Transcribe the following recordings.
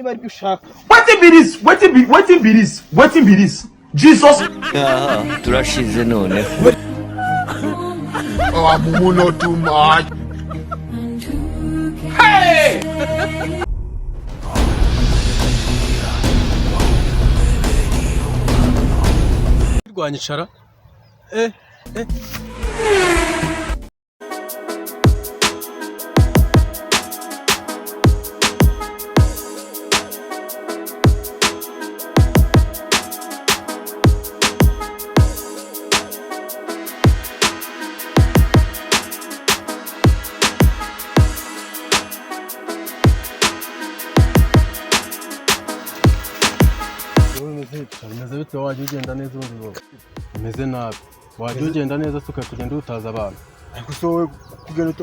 bari gushaka. Wetin be this? Jesus. Turashize none. Oh, mumu not too much. Hey! Rwanyicara. Umeze bite wajya ugenda neza urugo? Umeze nabi. Wajya ugenda neza suka kugenda utaza abantu. Ariko so wowe kugenda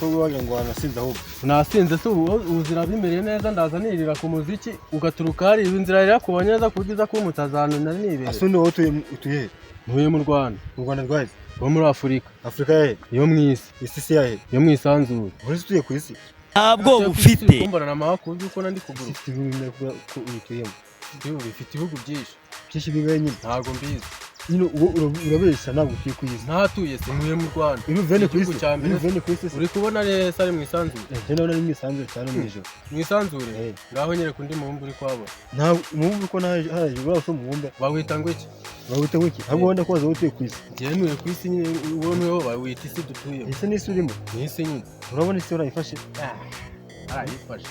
ko wagira ngo wanasinze ahubwo. Nasinze se uzira bimereye neza ndaza nirira ku muziki ugaturuka hari inzira rero kubonye neza kugiza ko umutazano nari nibere. Asone wowe utuye. Ntuye mu Rwanda. Mu Rwanda rwaje. Wo muri Afrika. Afrika yahe? Yo mwisi. Isi yahe? Yo mwisanzure. Uri utuye ku isi. Ntabwo ufite. Kumbara na makuru uko nandi kuguru. Ibintu ko uyituyemo. Bifite ibihugu byinshi. Byinshi bigaye nyine. Ntago mbizi. Nyine urabesha ntabwo utuye ku isi. Ntatuye se ntuye mu Rwanda. Uruvene ku isi. Uri kubona neza ari mwisanzure. Ndabona ari mwisanzure cyane mwijoro. Mwisanzure. Ngaho nyere kundi muhumbu uri kwabo. Nta muhumbu ko naje bwaso muhumbe. Bawita ngo iki? Bawita ngo iki? Ahubwo wenda kwaza utuye ku isi. Ngenuye ku isi nyine ubonweho bawita isi dutuye. Isi ni isi urimo. Ni isi nyine. Urabona isi urayifashe? Arayifashe.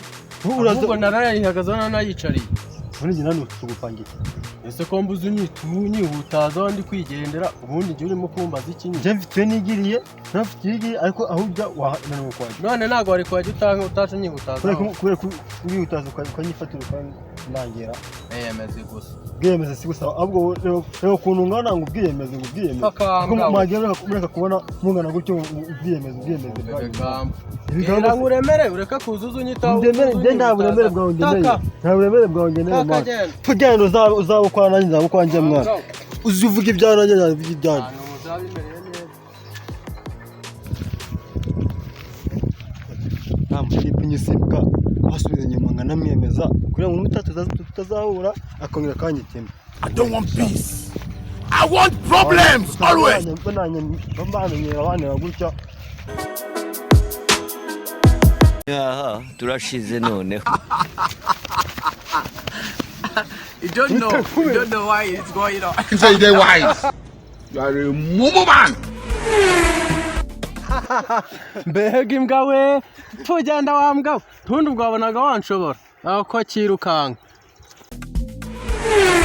Ubwo narayihagaze nanayicariye. None njye nani tugupangira. Ese ko mbuze unyihutaza wandi kwigendera ubundi gihe urimo kumbaza iki nyine. Je mfite nigiriye, nafite igiye ariko ahujya wananiwe kwaje. None ntago wari kwaje utaje nyihutaza. Kubera uriutaza ukanyifatira ukangera. Yemeze gusa. Bwiyemeze si gusa ahubwo rero kuntu ngana ngo ubwiyemeze. Magera kumureka kubona mungana gutyo ubwiyemeze. Bigamba nguremere ureka kuzuza unyitaho. Ndemere nda buremere bwawe ndemere. Nta buremere bwawe ndemere. Tugenda uzabukwana nanjye nzabukwanjye mwana. Uzuvuga ibyana nanjye nzavuga ibyana. Namufite nyisibuka asubiza nyuma nganamwemeza kugira ngo tutazahura akongera kanyitema. I don't want peace. I want problems always. Turashize none. You don't know why it's going on. You say they wise. You are a mumu man. Mbega imbwa we tugenda wa mbwa ntundi bwabonaga wanshobora aho ko kirukanka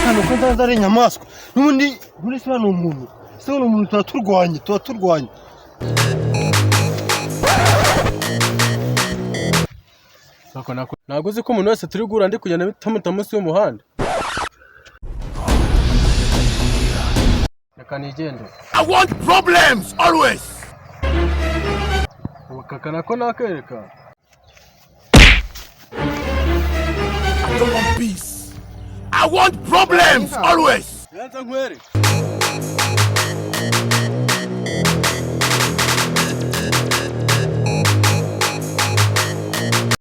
hano ko nzaza ari inyamaswa n'ubundi muri se hano umuntu se hano umuntu tuturwanye sako nako uzi ko umuntu wese turi gura ndi kugenda bitamuta munsi y'umuhanda reka nigende. I want problems always. Kakana ko nakereka. I don't want peace. I want problems always. Yanza nkwere.